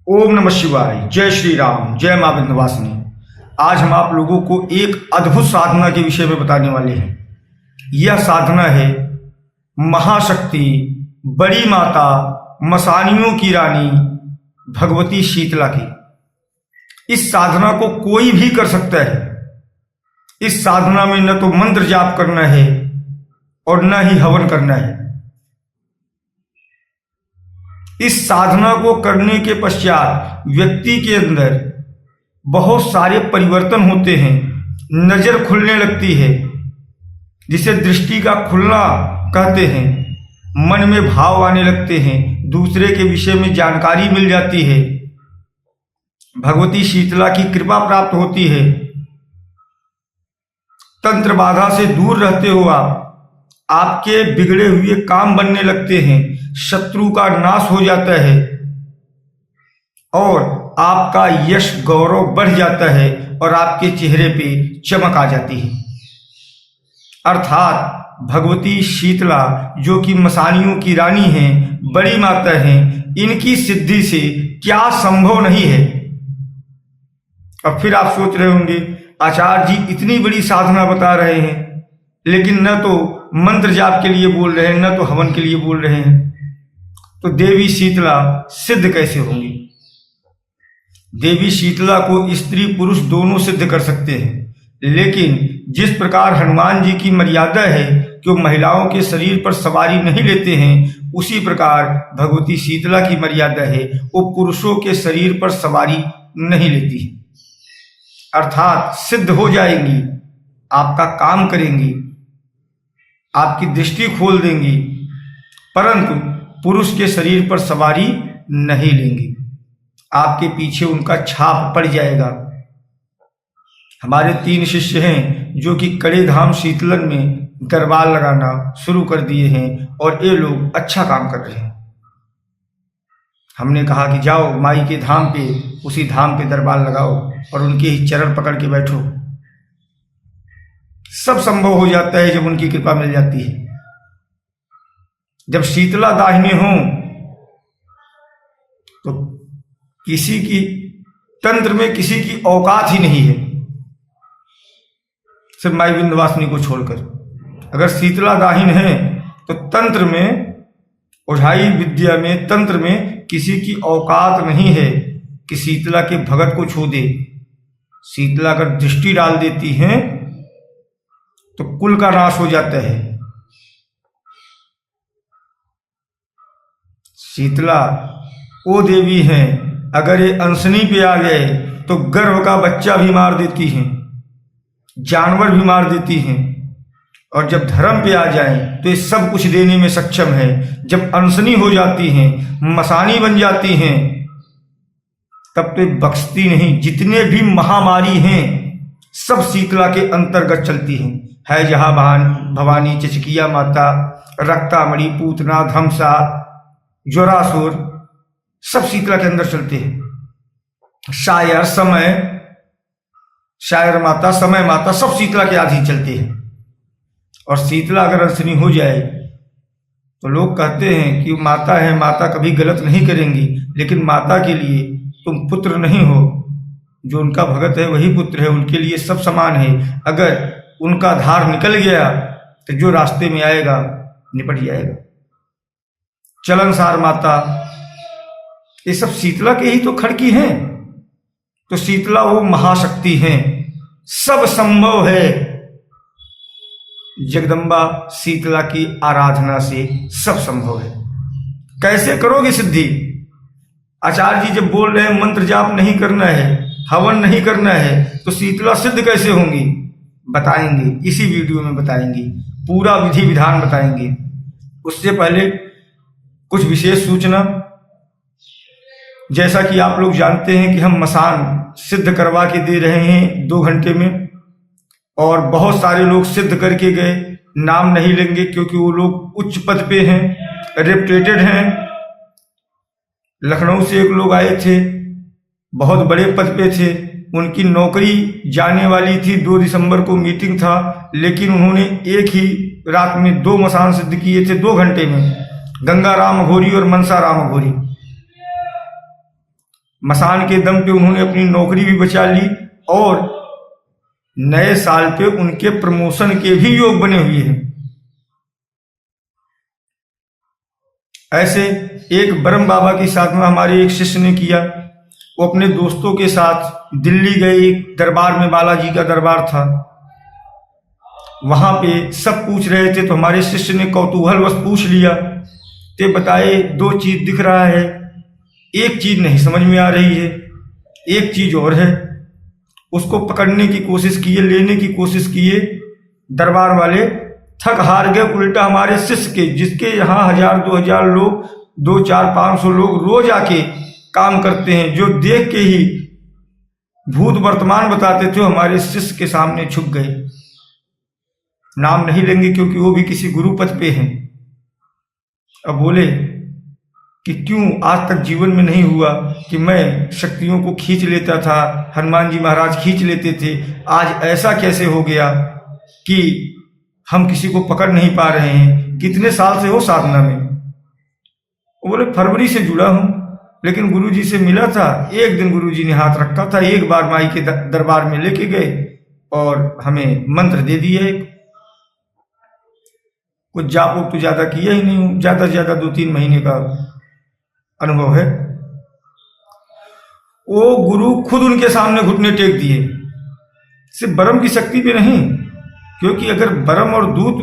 ओम नमः शिवाय। जय श्री राम, जय मां विंध्यवासिनी। आज हम आप लोगों को एक अद्भुत साधना के विषय में बताने वाले हैं। यह साधना है महाशक्ति बड़ी माता मसानियों की रानी भगवती शीतला की। इस साधना को कोई भी कर सकता है। इस साधना में न तो मंत्र जाप करना है और न ही हवन करना है। इस साधना को करने के पश्चात व्यक्ति के अंदर बहुत सारे परिवर्तन होते हैं। नजर खुलने लगती है, जिसे दृष्टि का खुलना कहते हैं। मन में भाव आने लगते हैं, दूसरे के विषय में जानकारी मिल जाती है। भगवती शीतला की कृपा प्राप्त होती है। तंत्र बाधा से दूर रहते हो आपके बिगड़े हुए काम बनने लगते हैं। शत्रु का नाश हो जाता है और आपका यश गौरव बढ़ जाता है और आपके चेहरे पे चमक आ जाती है। अर्थात भगवती शीतला जो कि मसानियों की रानी हैं, बड़ी माता हैं, इनकी सिद्धि से क्या संभव नहीं है। अब फिर आप सोच रहे होंगे आचार्य जी इतनी बड़ी साधना बता रहे हैं, लेकिन न तो मंत्र जाप के लिए बोल रहे हैं, न तो हवन के लिए बोल रहे हैं, तो देवी शीतला सिद्ध कैसे होंगी? देवी शीतला को स्त्री पुरुष दोनों सिद्ध कर सकते हैं, लेकिन जिस प्रकार हनुमान जी की मर्यादा है कि वो महिलाओं के शरीर पर सवारी नहीं लेते हैं, उसी प्रकार भगवती शीतला की मर्यादा है, वो पुरुषों के शरीर पर सवारी नहीं लेती है। अर्थात सिद्ध हो जाएंगी, आपका काम करेंगी, आपकी दृष्टि खोल देंगी, परंतु पुरुष के शरीर पर सवारी नहीं लेंगी। आपके पीछे उनका छाप पड़ जाएगा। हमारे 3 शिष्य हैं जो कि कड़े धाम शीतलन में दरबार लगाना शुरू कर दिए हैं और ये लोग अच्छा काम कर रहे हैं। हमने कहा कि जाओ माई के धाम पे, उसी धाम पे दरबार लगाओ और उनके ही चरण पकड़ के बैठो। सब संभव हो जाता है जब उनकी कृपा मिल जाती है। जब शीतला दाहिने हो तो किसी की तंत्र में किसी की औकात ही नहीं है, सिर्फ माई विंध्यवासिनी को छोड़कर। अगर शीतला दाहिन है तो तंत्र में, ओझाई विद्या में, तंत्र में किसी की औकात नहीं है कि शीतला के भगत को छू दे। शीतला अगर दृष्टि डाल देती हैं तो कुल का नाश हो जाता है। शीतला वो देवी हैं, अगर ये अनसनी पे आ गए तो गर्भ का बच्चा भी मार देती हैं, जानवर भी मार देती हैं, और जब धर्म पे आ जाएं तो ये सब कुछ देने में सक्षम है। जब अनसनी हो जाती हैं, मसानी बन जाती हैं, तब तो बख्शती नहीं। जितने भी महामारी हैं सब शीतला के अंतर्गत चलती हैं। है जहाँ भवानी, चचकिया माता, रक्तामणि, पूतना, धमसा, ज्वरासुर, सब शीतला के अंदर चलते हैं। शायर, शायर माता, समय माता, सब शीतला के आधीन चलते हैं। और शीतला अगर अनसनी हो जाए तो लोग कहते हैं कि माता है, माता कभी गलत नहीं करेंगी, लेकिन माता के लिए तुम पुत्र नहीं हो। जो उनका भगत है वही पुत्र है, उनके लिए सब समान है। अगर उनका धार निकल गया तो जो रास्ते में आएगा निपट जाएगा। चलनसार माता, ये सब शीतला के ही तो खड़की हैं। तो शीतला वो महाशक्ति हैं, सब संभव है। जगदम्बा शीतला की आराधना से सब संभव है। कैसे करोगे सिद्धि? आचार्य जी जब बोल रहे हैं मंत्र जाप नहीं करना है, हवन नहीं करना है, तो शीतला सिद्ध कैसे होंगी? बताएंगे, इसी वीडियो में बताएंगे, पूरा विधि विधान बताएंगे। उससे पहले कुछ विशेष सूचना। जैसा कि आप लोग जानते हैं कि हम मसान सिद्ध करवा के दे रहे हैं 2 घंटे में, और बहुत सारे लोग सिद्ध करके गए। नाम नहीं लेंगे क्योंकि वो लोग उच्च पद पे हैं, रेपुटेटेड हैं। लखनऊ से एक लोग आए थे, बहुत बड़े पद पे थे, उनकी नौकरी जाने वाली थी। 2 दिसंबर को मीटिंग था, लेकिन उन्होंने एक ही रात में 2 मसान सिद्ध किए थे 2 घंटे में, गंगा राम अघोरी और मनसा राम अघोरी। मसान के दम पे उन्होंने अपनी नौकरी भी बचा ली और नए साल पे उनके प्रमोशन के भी योग बने हुए हैं। ऐसे एक ब्रह्म बाबा की साधना हमारे एक शिष्य ने किया। वो अपने दोस्तों के साथ दिल्ली गए, एक दरबार में बालाजी का दरबार था, वहां पे सब पूछ रहे थे तो हमारे शिष्य ने कौतूहलवश पूछ लिया। ते बताए 2 चीज दिख रहा है, एक चीज नहीं समझ में आ रही है, एक चीज और है। उसको पकड़ने की कोशिश किए, लेने की कोशिश किए, दरबार वाले थक हार गए। उल्टा हमारे शिष्य के, जिसके यहाँ 1000-2000 लोग, 200-400-500 लोग रोज आके काम करते हैं, जो देख के ही भूत वर्तमान बताते थे, हमारे शिष्य के सामने झुक गए। नाम नहीं लेंगे क्योंकि वो भी किसी गुरु पद पे हैं। अब बोले कि क्यों आज तक जीवन में नहीं हुआ कि मैं शक्तियों को खींच लेता था, हनुमान जी महाराज खींच लेते थे, आज ऐसा कैसे हो गया कि हम किसी को पकड़ नहीं पा रहे हैं? कितने साल से हो साधना में? वो बोले फरवरी से जुड़ा हूं, लेकिन गुरुजी से मिला था, एक दिन गुरुजी ने हाथ रखा था, एक बार माई के दरबार में लेके गए और हमें मंत्र दे दिया। एक कुछ जाप तो ज्यादा किया ही नहीं हूं, ज्यादा से ज्यादा 2-3 महीने का अनुभव है। वो गुरु खुद उनके सामने घुटने टेक दिए, सिर्फ ब्रह्म की शक्ति पे नहीं, क्योंकि अगर ब्रह्म और दूत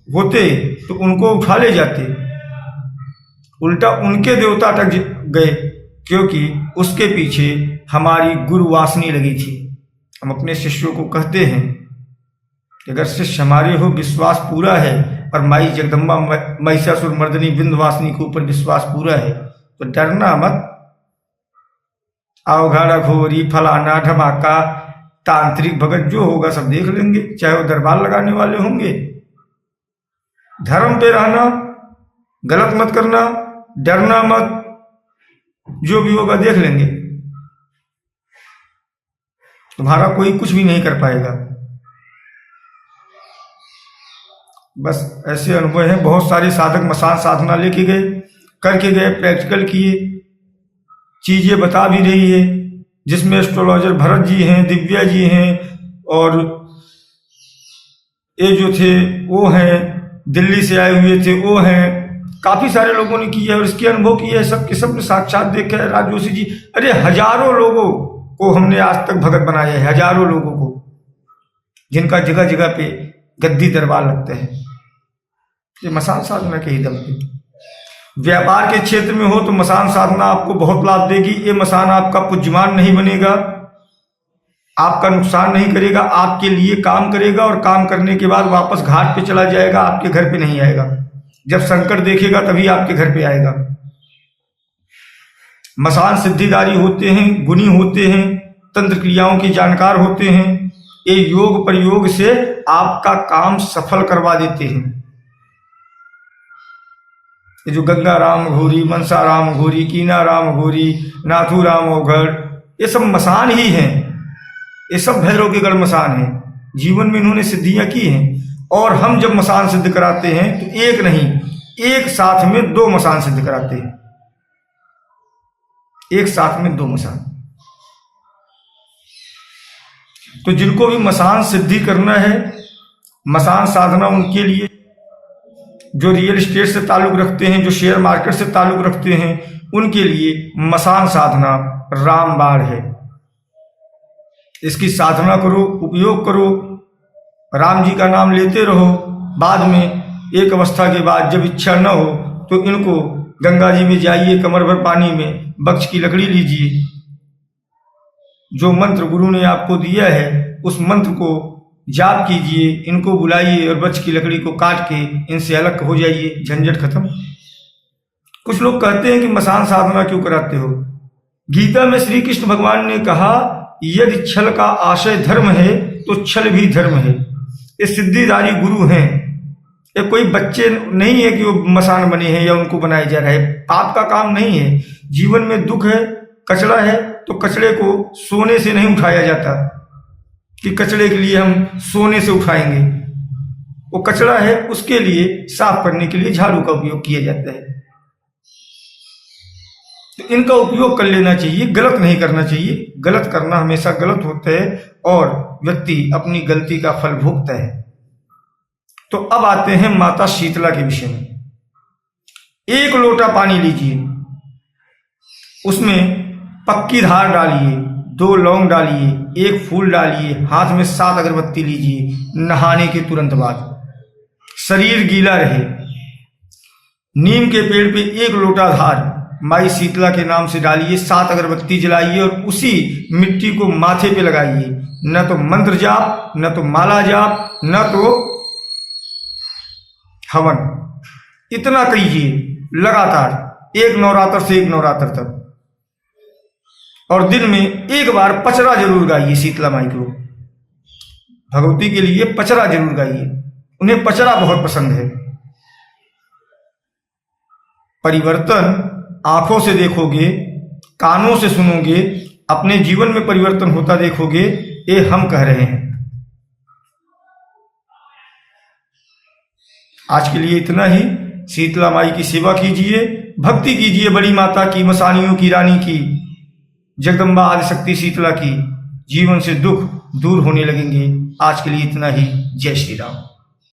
होते तो उनको उठा ले जाते, उल्टा उनके देवता अटक गए, क्योंकि उसके पीछे हमारी गुरु वासनी लगी थी। हम अपने शिष्यों को कहते हैं कि अगर शिष्य हमारे हो, विश्वास पूरा है और माई जगदम्बा महिषासुर मर्दिनी विंध्यवासिनी के ऊपर विश्वास पूरा है तो डरना मत। अवघाड़ा घोरी फलाना ढमाका तांत्रिक भगत जो होगा सब देख लेंगे, चाहे वो दरबार लगाने वाले होंगे। धर्म पे रहना, गलत मत करना, डरना मत, जो भी होगा देख लेंगे, तुम्हारा कोई कुछ भी नहीं कर पाएगा। बस ऐसे अनुभव हैं। बहुत सारे साधक मसान साधना लेके गए, करके गए, प्रैक्टिकल किए, चीजें बता भी रही है, जिसमें एस्ट्रोलॉजर भरत जी हैं, दिव्या जी हैं, और ये जो थे वो हैं, दिल्ली से आए हुए थे वो हैं, काफी सारे लोगों ने किया और इसके अनुभव किया है। सब के सब ने साक्षात देखा है। राज जोशी जी, अरे हजारों लोगों को हमने आज तक भगत बनाया है, हजारों लोगों को, जिनका जगह जगह पे गद्दी दरबार लगते हैं, ये मसान साधना के ही दम पे। व्यापार के क्षेत्र में हो तो मसान साधना आपको बहुत लाभ देगी। ये मसान आपका पूज्यमान नहीं बनेगा, आपका नुकसान नहीं करेगा, आपके लिए काम करेगा और काम करने के बाद वापस घाट पे चला जाएगा, आपके घर पे नहीं आएगा। जब संकट देखेगा तभी आपके घर पे आएगा। मसान सिद्धिदारी होते हैं, गुणी होते हैं, तंत्र क्रियाओं के जानकार होते हैं। ये योग प्रयोग से आपका काम सफल करवा देते हैं। ये जो गंगा राम घोरी, मनसा राम घोरी, कीना राम घोरी, नाथू राम ओघड़, ये सब मसान ही हैं। ये सब भैरव के गढ़ मसान हैं। जीवन में इन्होंने सिद्धियां की हैं और हम जब मसान सिद्ध कराते हैं तो एक नहीं, एक साथ में 2 मसान सिद्ध कराते हैं, एक साथ में 2 मसान। तो जिनको भी मसान सिद्धि करना है, मसान साधना उनके लिए, जो रियल एस्टेट से ताल्लुक रखते हैं, जो शेयर मार्केट से ताल्लुक रखते हैं, उनके लिए मसान साधना रामबाण है। इसकी साधना करो, उपयोग करो, राम जी का नाम लेते रहो। बाद में एक अवस्था के बाद जब इच्छा न हो तो इनको गंगा जी में जाइए, कमर भर पानी में वृक्ष की लकड़ी लीजिए, जो मंत्र गुरु ने आपको दिया है उस मंत्र को जाप कीजिए, इनको बुलाइए और वृक्ष की लकड़ी को काट के इनसे अलग हो जाइए, झंझट खत्म। कुछ लोग कहते हैं कि मसान साधना क्यों कराते हो? गीता में श्री कृष्ण भगवान ने कहा, यदि छल का आशय धर्म है तो छल भी धर्म है। ये सिद्धिदारी गुरु हैं, ये कोई बच्चे नहीं है कि वो मसान बने हैं या उनको बनाया जा रहा है। पाप का काम नहीं है। जीवन में दुख है, कचरा है, तो कचरे को सोने से नहीं उठाया जाता कि कचरे के लिए हम सोने से उठाएंगे। वो कचरा है, उसके लिए साफ करने के लिए झाड़ू का उपयोग किया जाता है। तो इनका उपयोग कर लेना चाहिए, गलत नहीं करना चाहिए। गलत करना हमेशा गलत होता है और व्यक्ति अपनी गलती का फल भोगता है। तो अब आते हैं माता शीतला के विषय में। 1 लोटा पानी लीजिए, उसमें पक्की धार डालिए, 2 लौंग डालिए, 1 फूल डालिए, हाथ में 7 अगरबत्ती लीजिए। नहाने के तुरंत बाद शरीर गीला रहे, नीम के पेड़ पे 1 लोटा धार माई शीतला के नाम से डालिए, 7 अगरबत्ती जलाइए और उसी मिट्टी को माथे पे लगाइए। न तो मंत्र जाप, न तो माला जाप, न तो हवन, इतना कीजिए लगातार, एक नवरात्र से एक नवरात्र तक। और दिन में 1 बार पचरा जरूर गाइए शीतला माई को, भगवती के लिए पचरा जरूर गाइए, उन्हें पचरा बहुत पसंद है। परिवर्तन आंखों से देखोगे, कानों से सुनोगे, अपने जीवन में परिवर्तन होता देखोगे, ये हम कह रहे हैं। आज के लिए इतना ही। शीतला माई की सेवा कीजिए, भक्ति कीजिए बड़ी माता की, मसानियों की रानी की, जगदम्बा आदिशक्ति शीतला की। जीवन से दुख दूर होने लगेंगे। आज के लिए इतना ही। जय श्री राम।